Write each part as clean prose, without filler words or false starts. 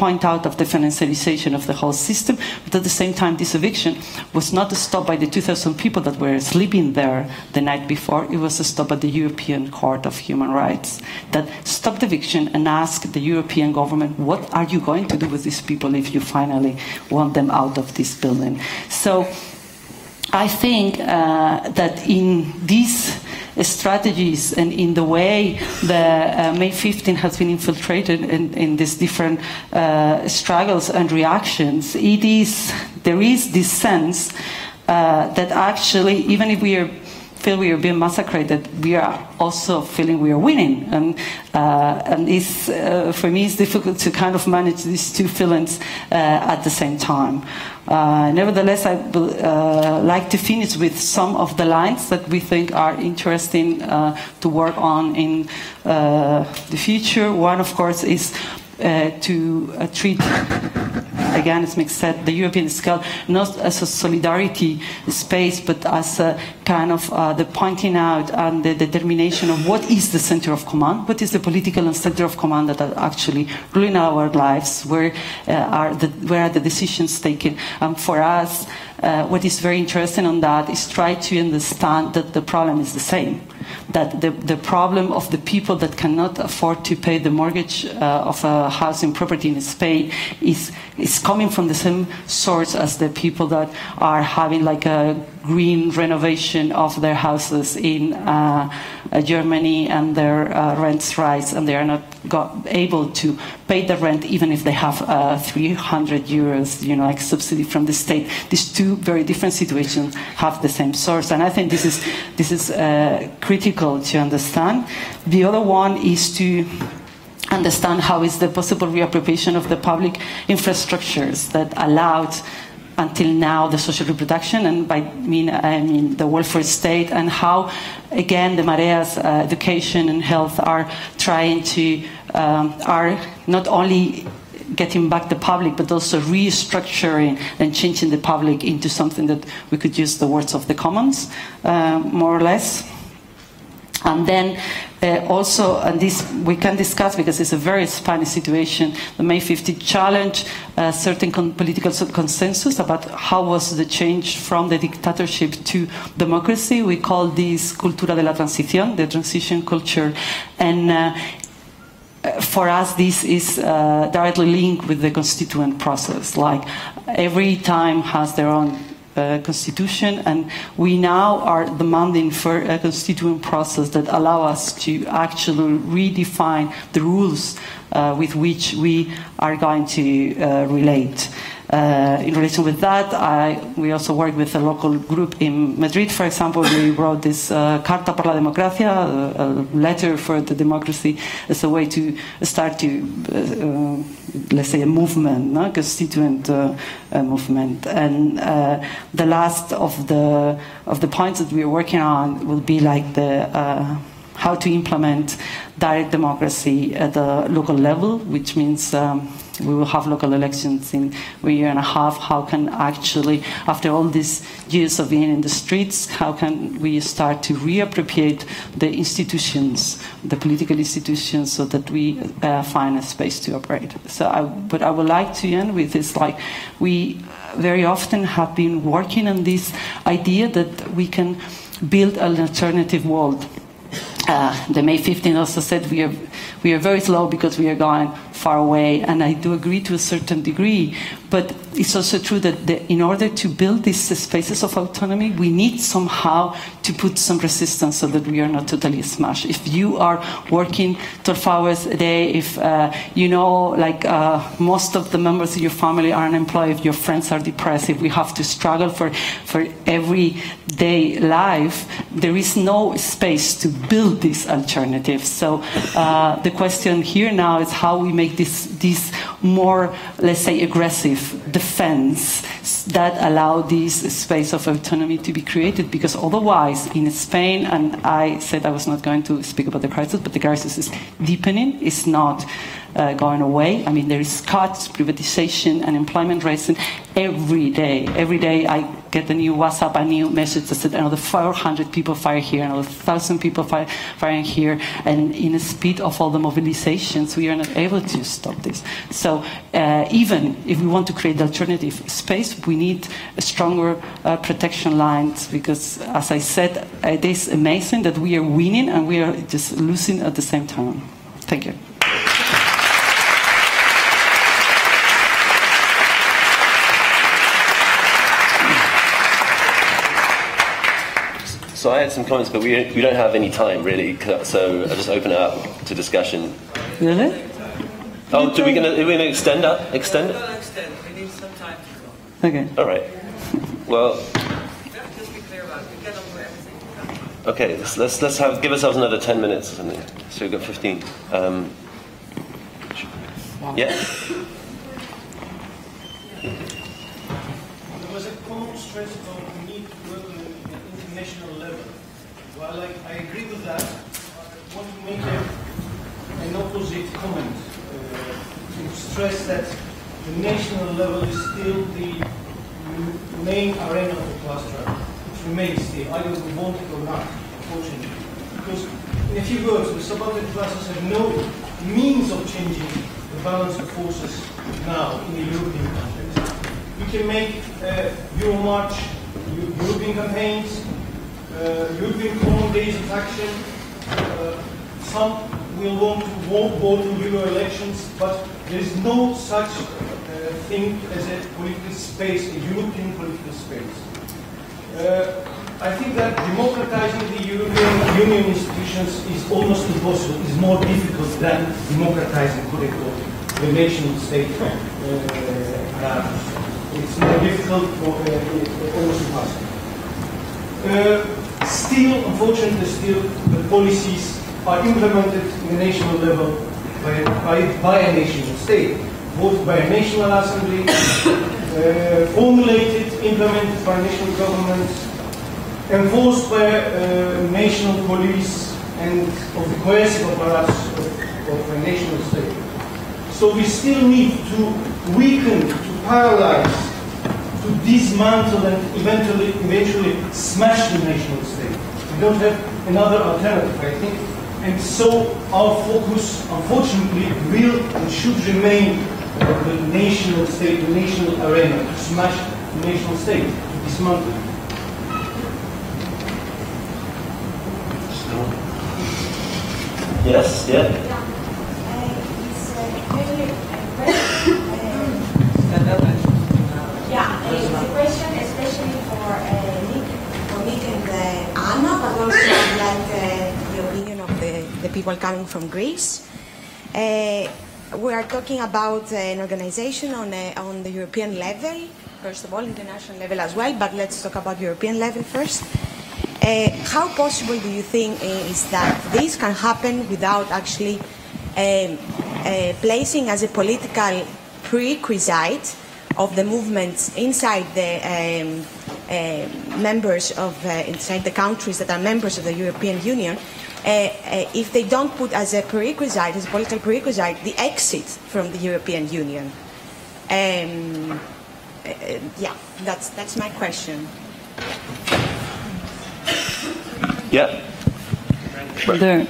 point out of the financialization of the whole system, but at the same time, this eviction was not stopped by the 2,000 people that were sleeping there the night before. It was stopped by the European Court of Human Rights that stopped the eviction and asked the European government, what are you going to do with these people if you finally want them out of this building? So I think that in these strategies and in the way the May 15 has been infiltrated in these different struggles and reactions, there is this sense that actually, even if we feel we are being massacred, that we are also feeling we are winning. And it's, for me, it's difficult to kind of manage these two feelings at the same time. Nevertheless, I would like to finish with some of the lines that we think are interesting to work on in the future. One, of course, is to treat, again, as Mick said, the European scale not as a solidarity space, but as a kind of the pointing out and the determination of what is the center of command, what is the political and center of command that are actually ruling our lives, where are the decisions taken. And for us, what is very interesting on that is try to understand that the problem is the same. That the problem of the people that cannot afford to pay the mortgage of a housing property in Spain is coming from the same source as the people that are having like a green renovation of their houses in Germany, and their rents rise, and they are not able to pay the rent even if they have 300 euros, like subsidy from the state. These two very different situations have the same source, and I think this is critical to understand. The other one is to understand how is the possible reappropriation of the public infrastructures that allowed until now the social reproduction, and by I mean the welfare state, and how again the Mareas education and health are trying to are not only getting back the public, but also restructuring and changing the public into something that we could use the words of the commons, more or less. And then also, and this we can discuss because it's a very Spanish situation, the May 15 challenge certain political consensus about how was the change from the dictatorship to democracy. We call this cultura de la transición, the transition culture. And for us, this is directly linked with the constituent process. Like every time has their own constitution, and we now are demanding for a constituent process that allow us to actually redefine the rules with which we are going to relate. In relation with that, we also work with a local group in Madrid. For example, we wrote this Carta por la Democracia, a letter for the democracy, as a way to start to, let's say, a movement, no? Constituent movement. And the last of the points that we are working on will be like the how to implement direct democracy at the local level, which means we will have local elections in a year and a half. How can actually, after all these years of being in the streets, how can we start to reappropriate the institutions, the political institutions, so that we find a space to operate? So, what I would like to end with is like we very often have been working on this idea that we can build an alternative world. The May 15 also said we are very slow because we are going far away, and I do agree to a certain degree, but it's also true that in order to build these spaces of autonomy, we need somehow to put some resistance so that we are not totally smashed. If you are working 12 hours a day, if most of the members of your family are unemployed, if your friends are depressed, if we have to struggle for everyday life, there is no space to build these alternatives. So the question here now is how we make this more, let's say, aggressive defense that allow this space of autonomy to be created, because otherwise in Spain, and I said I was not going to speak about the crisis, but the crisis is deepening, it's not going away. I mean, there is cuts, privatization, and employment rates every day. Every day get a new WhatsApp, a new message that said another 400 people fire here, another 1,000 people firing here, and in the speed of all the mobilizations, we are not able to stop this. So even if we want to create the alternative space, we need a stronger protection lines, because, as I said, it is amazing that we are winning and we are just losing at the same time. Thank you. So I had some comments, but we don't have any time really, so I'll just open it up to discussion. Really? Oh, are we gonna extend it? Extend it? We're gonna extend. We need some time to go. Okay. All right. Well. Just be clear about it. We get over everything. Okay. Let's give ourselves another 10 minutes or something. So we've got 15. Yeah. There was a common stress about the need to work on an international level. While I agree with that, I want to make an opposite comment to stress that the national level is still the main arena of the class struggle. It remains still, either we want it or not, unfortunately. Because, in a few words, the subaltern classes have no means of changing the balance of forces now in the European context. We can make Euro March, European campaigns, European common days of action. Some will want to go to Euro elections, but there is no such thing as a political space, a European political space. I think that democratizing the European Union institutions is almost impossible. It's more difficult than democratizing, the nation state. It's more difficult, almost impossible. Still, unfortunately, the policies are implemented in the national level by a national state, voted by a national assembly, formulated, implemented by national governments, enforced by national police and of the coercive apparatus of a national state. So we still need to weaken, to paralyze, to dismantle and eventually smash the national state. We don't have another alternative, I think. And so our focus, unfortunately, will and should remain the national state, the national arena, to smash the national state, to dismantle it. Yes, yeah. It's a question especially for Nick and Anna, but also I'd like the opinion of the people coming from Greece. We are talking about an organization on the European level, first of all, international level as well, but let's talk about European level first. How possible do you think is that this can happen without actually placing as a political prerequisite of the movements inside the members of inside the countries that are members of the European Union, if they don't put as a prerequisite, as a political prerequisite, the exit from the European Union? Yeah, that's my question. Yeah. There.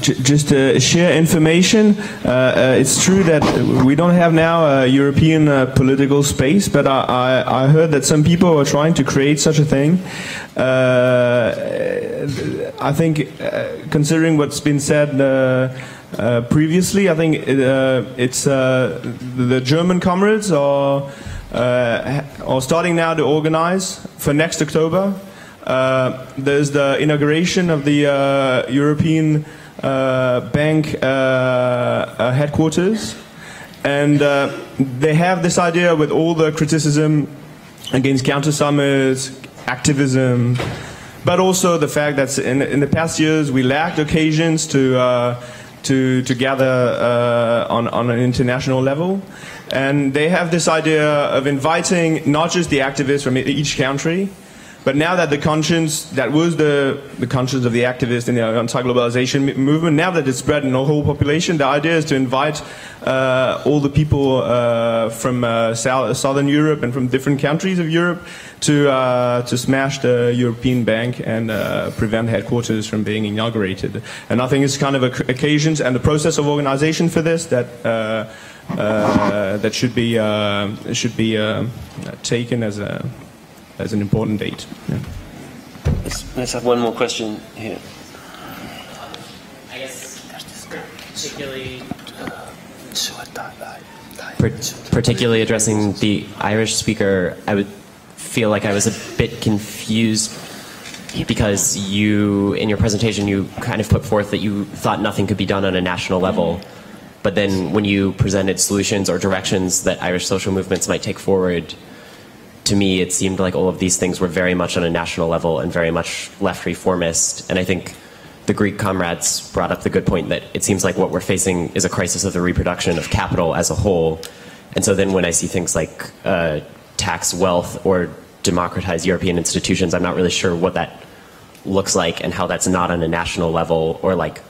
Just to share information, it's true that we don't have now a European political space, but I heard that some people are trying to create such a thing. I think, considering what's been said previously, I think it's the German comrades are starting now to organize for next October. There's the inauguration of the European bank headquarters, and they have this idea with all the criticism against counter-summits, activism, but also the fact that in the past years we lacked occasions to gather on an international level. And they have this idea of inviting not just the activists from each country, But now that the conscience, that was the conscience of the activists in the anti-globalization movement, now that it's spread in the whole population, the idea is to invite all the people from Southern Europe and from different countries of Europe to smash the European Bank and prevent headquarters from being inaugurated. And I think it's kind of occasions and the process of organization for this that that should be taken as an important date. Yeah. Let's have one more question here. I guess particularly addressing the Irish speaker, I would feel like I was a bit confused because you, in your presentation, you kind of put forth that you thought nothing could be done on a national level. But then when you presented solutions or directions that Irish social movements might take forward, to me, it seemed like all of these things were very much on a national level and very much left reformist. And I think the Greek comrades brought up the good point that it seems like what we're facing is a crisis of the reproduction of capital as a whole. And so then when I see things like tax wealth or democratize European institutions, I'm not really sure what that looks like and how that's not on a national level, or like,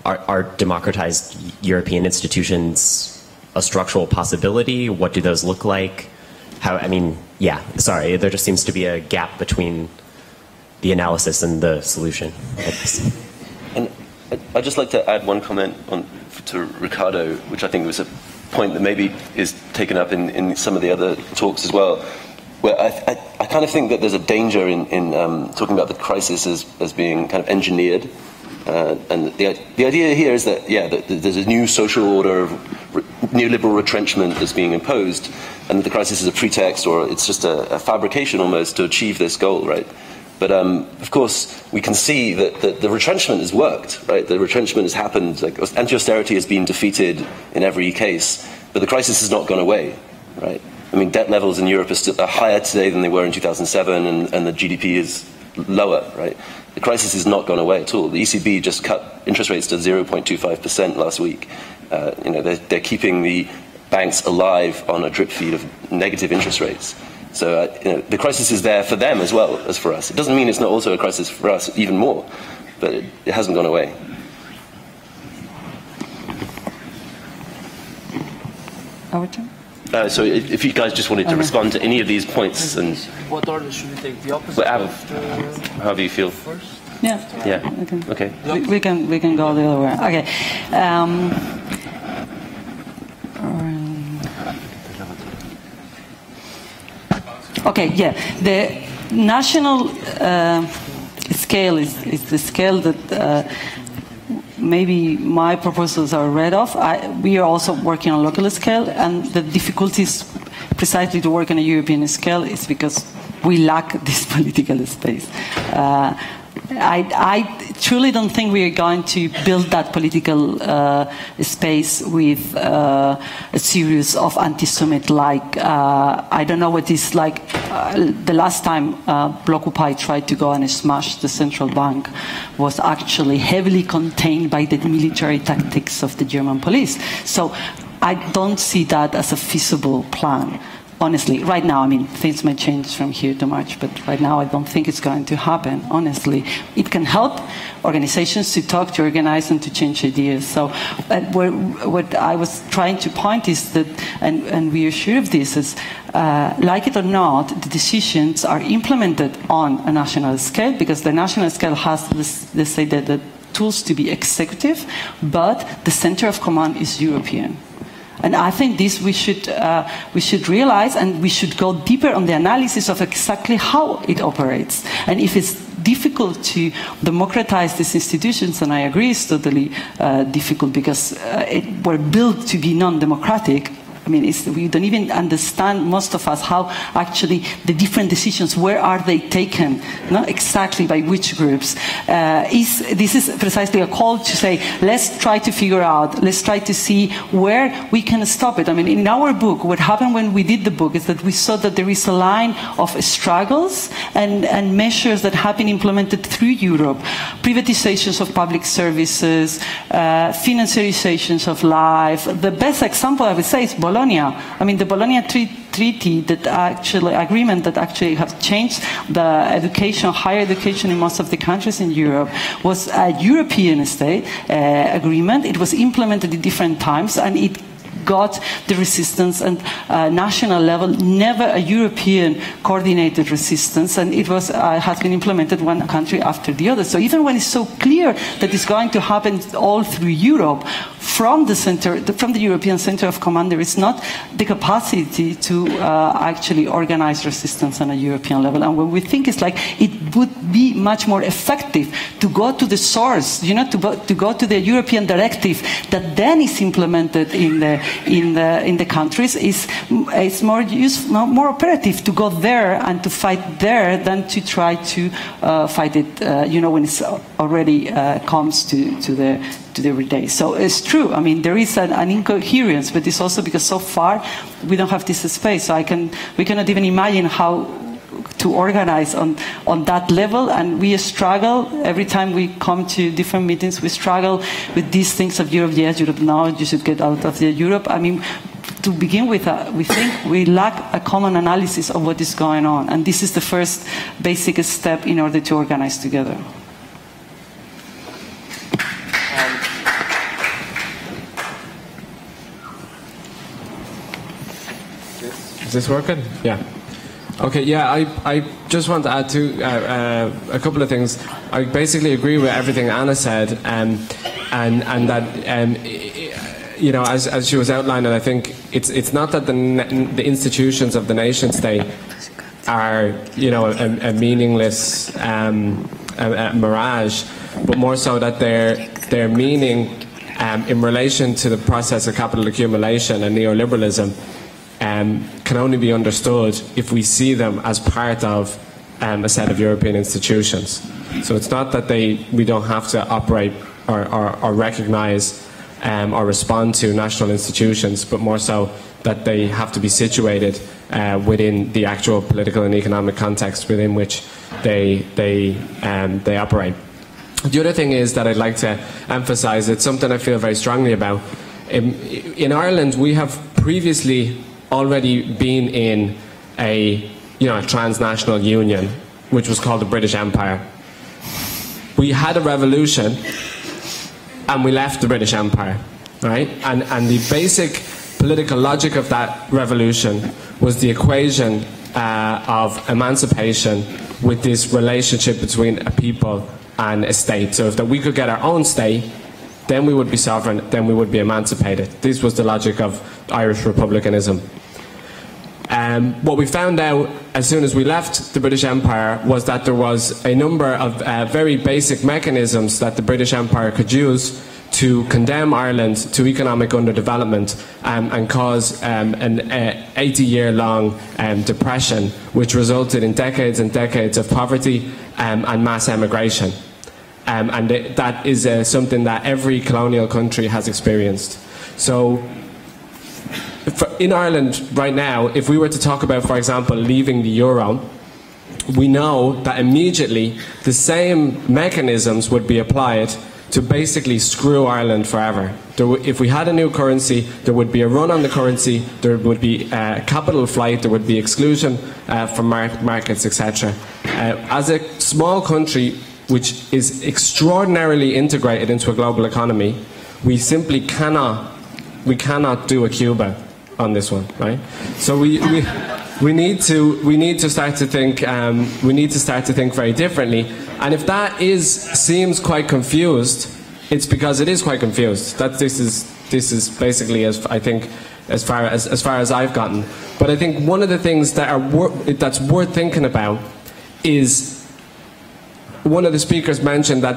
are democratized European institutions a structural possibility? What do those look like? How, I mean, yeah, sorry, there just seems to be a gap between the analysis and the solution. And I'd just like to add one comment to Ricardo, which I think was a point that maybe is taken up in some of the other talks as well, where I kind of think that there's a danger in talking about the crisis as being kind of engineered. And the idea here is that, yeah, that there's a new social order of neoliberal retrenchment that's being imposed, and that the crisis is a pretext, or it's just a fabrication almost to achieve this goal, right? But of course, we can see that the retrenchment has worked, right? The retrenchment has happened. Like, anti-austerity has been defeated in every case, but the crisis has not gone away, right? I mean, debt levels in Europe are higher today than they were in 2007, and the GDP is lower, right? The crisis has not gone away at all. The ECB just cut interest rates to 0.25% last week. They're keeping the banks alive on a drip feed of negative interest rates. So the crisis is there for them as well as for us. It doesn't mean it's not also a crisis for us even more, but it hasn't gone away. Our turn? So if you guys just wanted to respond to any of these points, and what order should we take? The opposite? However you feel. First? Yeah. Yeah. Okay. We can go the other way. Okay. Okay. Yeah. The national scale is the scale that. Maybe my proposals are read off. We are also working on local scale, and the difficulties precisely to work on a European scale is because we lack this political space. I truly don't think we are going to build that political space with a series of anti-Semitic, like, I don't know what it's like. The last time Blockupy tried to go and smash the central bank was actually heavily contained by the military tactics of the German police. So I don't see that as a feasible plan. Honestly, right now, I mean, things may change from here to March, but right now I don't think it's going to happen, honestly. It can help organizations to talk, to organize, and to change ideas. So what I was trying to point is that, and we are sure of this, is like it or not, the decisions are implemented on a national scale, because the national scale has, let's say, the tools to be executive, but the center of command is European. And I think this we should realize, and we should go deeper on the analysis of exactly how it operates. And if it's difficult to democratize these institutions, and I agree it's totally difficult because it were built to be non-democratic. I mean, we don't even understand, most of us, how actually the different decisions, where are they taken, not exactly by which groups. This is precisely a call to say, let's try to figure out, let's try to see where we can stop it. I mean, in our book, what happened when we did the book is that we saw that there is a line of struggles and measures that have been implemented through Europe. Privatizations of public services, financiarizations of life. The best example, I would say, is Bologna. I mean, the Bologna treaty that actually agreement that actually have changed the education, higher education in most of the countries in Europe was a European state agreement. It was implemented at different times, and it got the resistance and national level, never a European coordinated resistance, and it was has been implemented one country after the other. So even when it's so clear that it's going to happen all through Europe, from the center, from the European center of command, there is not the capacity to actually organize resistance on a European level. And when we think it's like it would be much more effective to go to the source, you know, to go to the European directive that then is implemented in the countries, is more useful, more operative to go there and to fight there than to try to fight it, you know, when it's already comes to the everyday. So it's true. I mean, there is an incoherence, but it's also because so far we don't have this space. So we cannot even imagine how to organize on that level, and we struggle every time we come to different meetings. We struggle with these things of Europe. Yes, Europe now, you should get out of the Europe. I mean, to begin with, we think we lack a common analysis of what is going on, and this is the first basic step in order to organize together. Is this working? Yeah. Okay, yeah, I just want to add to a couple of things. I basically agree with everything Anna said, and that you know, as she was outlining, I think it's not that the institutions of the nation state are, you know, a meaningless a mirage, but more so that their meaning in relation to the process of capital accumulation and neoliberalism can only be understood if we see them as part of a set of European institutions. So it's not that we don't have to operate or recognise or respond to national institutions, but more so that they have to be situated within the actual political and economic context within which they operate. The other thing is that I'd like to emphasise, it's something I feel very strongly about. In Ireland, we have previously already been in a transnational union, which was called the British Empire. We had a revolution, and we left the British Empire, right? And the basic political logic of that revolution was the equation of emancipation with this relationship between a people and a state. So if that we could get our own state, then we would be sovereign, then we would be emancipated. This was the logic of Irish republicanism. What we found out as soon as we left the British Empire was that there was a number of very basic mechanisms that the British Empire could use to condemn Ireland to economic underdevelopment and cause an 80-year-long depression, which resulted in decades and decades of poverty and mass emigration. And that is something that every colonial country has experienced. So in Ireland right now, if we were to talk about, for example, leaving the euro, we know that immediately the same mechanisms would be applied to basically screw Ireland forever. If we had a new currency, there would be a run on the currency, there would be capital flight, there would be exclusion from markets, etc. As a small country which is extraordinarily integrated into a global economy, we simply cannot do a Cuba on this one, right? So we need to start to think very differently. And if that seems quite confused, it's because it is quite confused. This is basically as far as I've gotten. But I think one of the things that's worth thinking about is, one of the speakers mentioned that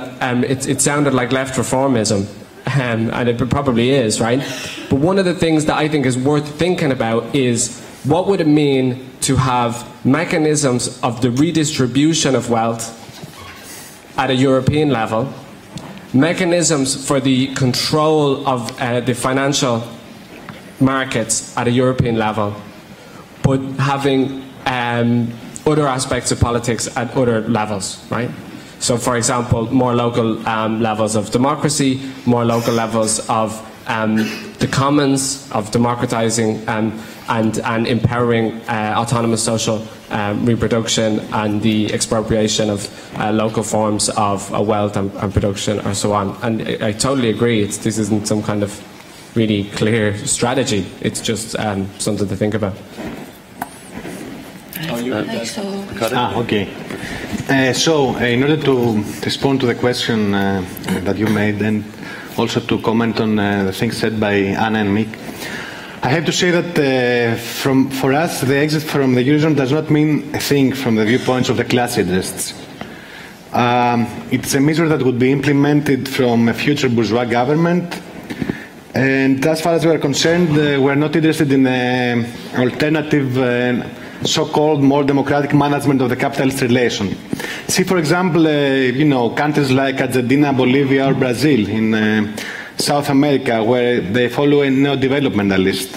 it sounded like left reformism. And it probably is, right? But one of the things that I think is worth thinking about is, what would it mean to have mechanisms of the redistribution of wealth at a European level, mechanisms for the control of the financial markets at a European level, but having other aspects of politics at other levels, right? So, for example, more local levels of democracy, more local levels of the commons of democratizing and empowering autonomous social reproduction and the expropriation of local forms of wealth and production or so on. And I totally agree, this isn't some kind of really clear strategy, it's just something to think about. Okay. So, in order to respond to the question that you made and also to comment on the things said by Anna and Mick, I have to say that for us, the exit from the Eurozone does not mean a thing from the viewpoints of the class interests. It's a measure that would be implemented from a future bourgeois government. And as far as we are concerned, we're not interested in an alternative so-called more democratic management of the capitalist relation. See, for example, countries like Argentina, Bolivia, or Brazil in South America, where they follow a neo-developmentalist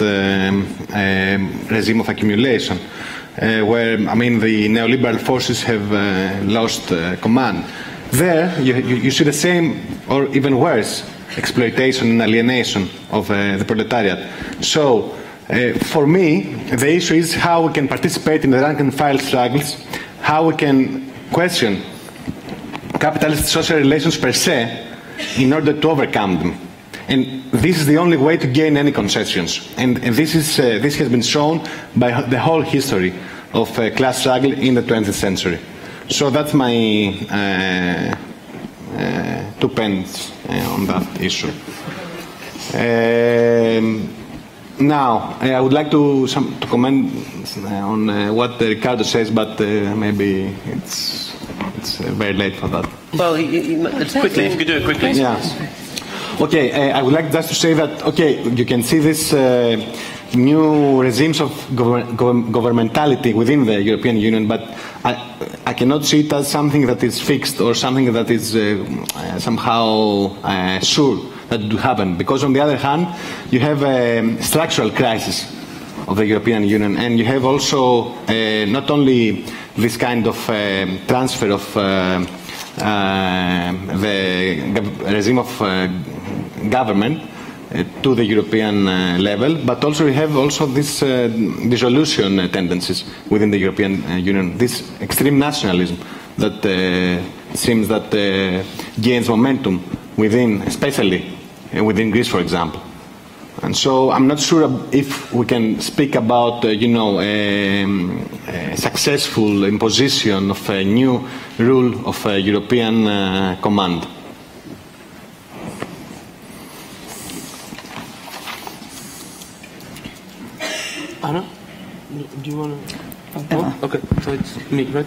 regime of accumulation, where, I mean, the neoliberal forces have lost command. There, you see the same, or even worse, exploitation and alienation of the proletariat. So, for me, the issue is how we can participate in the rank and file struggles, how we can question capitalist social relations per se in order to overcome them. And this is the only way to gain any concessions. And this has been shown by the whole history of class struggle in the 20th century. So that's my 2 pence on that issue. Now, I would like to comment on what Ricardo says, but maybe it's very late for that. Well, it's quickly, if you could do it quickly. Yeah. Okay, I would like just to say that, okay, you can see this new regimes of governmentality within the European Union, but I cannot see it as something that is fixed or something that is somehow sure that would happen. Because on the other hand, you have a structural crisis of the European Union, and you have also not only this kind of transfer of the regime of government to the European level, but also we have also this dissolution tendencies within the European Union, this extreme nationalism that seems that gains momentum within, especially within Greece, for example. And so I'm not sure if we can speak about, a successful imposition of a new rule of European command. Anna, do you want to? Oh, okay, so it's me, right?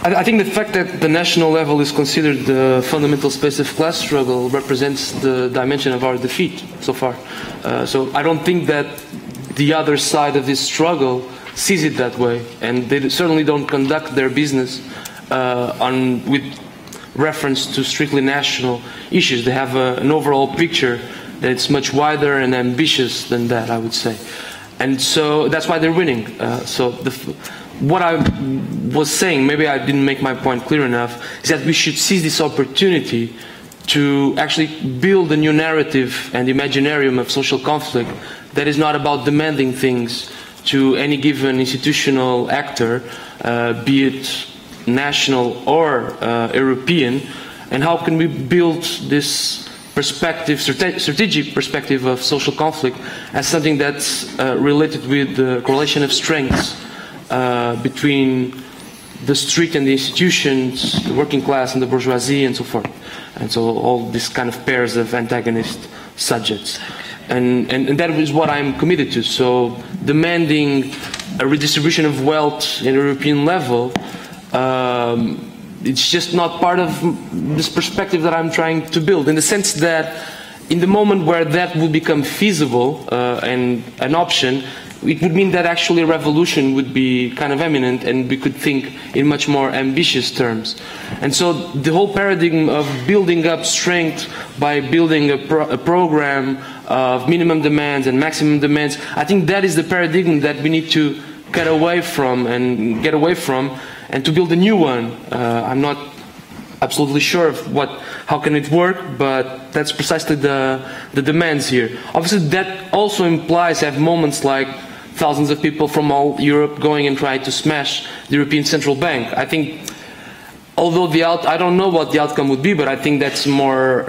I think the fact that the national level is considered the fundamental space of class struggle represents the dimension of our defeat so far. So I don't think that the other side of this struggle sees it that way, and they certainly don't conduct their business with reference to strictly national issues. They have an overall picture that's much wider and ambitious than that, I would say. And so that's why they're winning. What I was saying, maybe I didn't make my point clear enough, is that we should seize this opportunity to actually build a new narrative and imaginarium of social conflict that is not about demanding things to any given institutional actor, be it national or European, and how can we build this perspective, strategic perspective of social conflict as something that's related with the correlation of strengths between the street and the institutions, the working class and the bourgeoisie, and so forth. And so all these kind of pairs of antagonist subjects. And that is what I'm committed to. So demanding a redistribution of wealth at a European level, it's just not part of this perspective that I'm trying to build, in the sense that in the moment where that will become feasible and an option, it would mean that actually a revolution would be kind of imminent, and we could think in much more ambitious terms. And so the whole paradigm of building up strength by building a program of minimum demands and maximum demands, I think that is the paradigm that we need to get away from and to build a new one. I absolutely sure of how can it work, but that's precisely the demands here. Obviously, that also implies have moments like thousands of people from all Europe going and trying to smash the European Central Bank. I think, although I don't know what the outcome would be, but I think that's more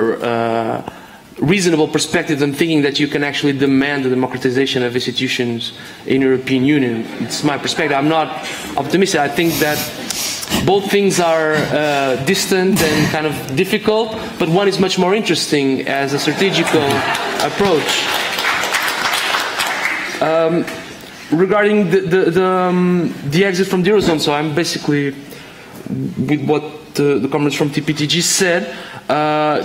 reasonable perspective than thinking that you can actually demand the democratization of institutions in European Union. It's my perspective. I'm not optimistic. I think that both things are distant and kind of difficult, but one is much more interesting as a strategical approach. Regarding the exit from the Eurozone, so I'm basically with what the comments from TPTG said,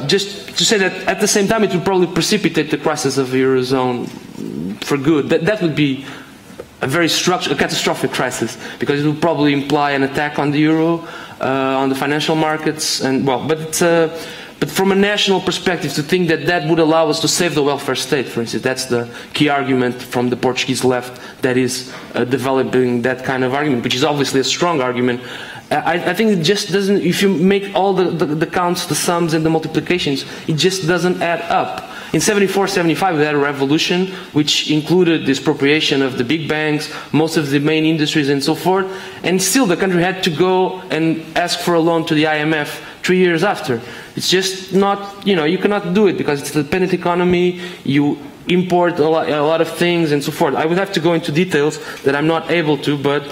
just to say that at the same time it would probably precipitate the crisis of the Eurozone for good. That would be a very catastrophic crisis, because it would probably imply an attack on the euro, on the financial markets, and well, but from a national perspective, to think that would allow us to save the welfare state, for instance, that's the key argument from the Portuguese left that is developing that kind of argument, which is obviously a strong argument. I think it just doesn't, if you make all the counts, the sums and the multiplications, it just doesn't add up. In 74, 75, we had a revolution which included the expropriation of the big banks, most of the main industries and so forth, and still the country had to go and ask for a loan to the IMF 3 years after. It's just not, you cannot do it because it's a dependent economy, you import a lot of things and so forth. I would have to go into details that I'm not able to, but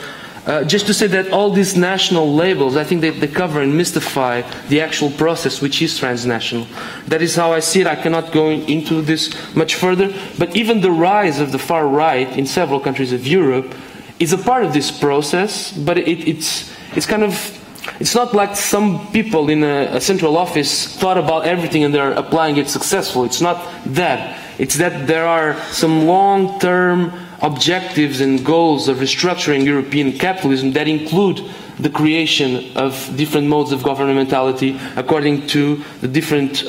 just to say that all these national labels, I think they cover and mystify the actual process, which is transnational. That is how I see it. I cannot go into this much further. But even the rise of the far right in several countries of Europe is a part of this process. But it's not like some people in a central office thought about everything and they're applying it successfully. It's not that. It's that there are some long-term objectives and goals of restructuring European capitalism that include the creation of different modes of governmentality according to the different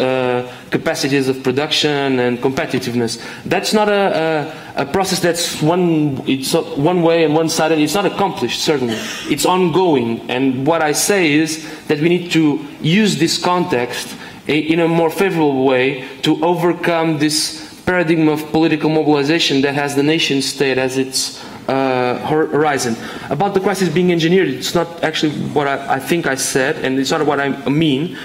capacities of production and competitiveness. That's not a process that's one way and one-sided. It's not accomplished, certainly. It's ongoing. And what I say is that we need to use this context in a more favorable way to overcome this paradigm of political mobilization that has the nation state as its horizon. About the crisis being engineered, it's not actually what I think I said, and it's not what I mean.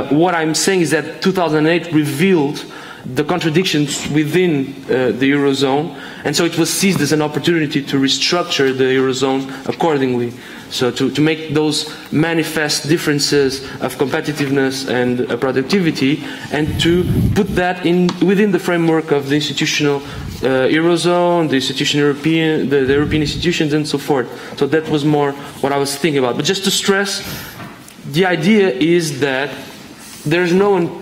What I'm saying is that 2008 revealed the contradictions within the Eurozone, and so it was seized as an opportunity to restructure the Eurozone accordingly. So to make those manifest differences of competitiveness and productivity, and to put that within the framework of the institutional Eurozone, the European institutions and so forth. So that was more what I was thinking about. But just to stress, the idea is that there's no one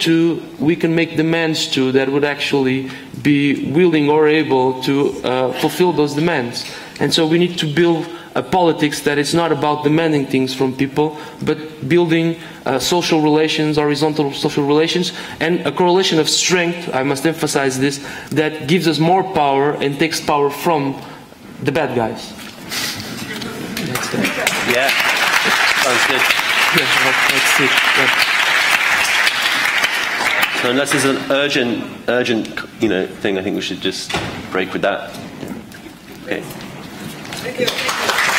we can make demands to that would actually be willing or able to fulfill those demands. And so we need to build a politics that is not about demanding things from people, but building social relations, horizontal social relations, and a correlation of strength, I must emphasize this, that gives us more power and takes power from the bad guys. That's it. Yeah, sounds good. Yeah, that's it. Yeah. So unless there's an urgent, thing, I think we should just break with that. Okay. Thank you.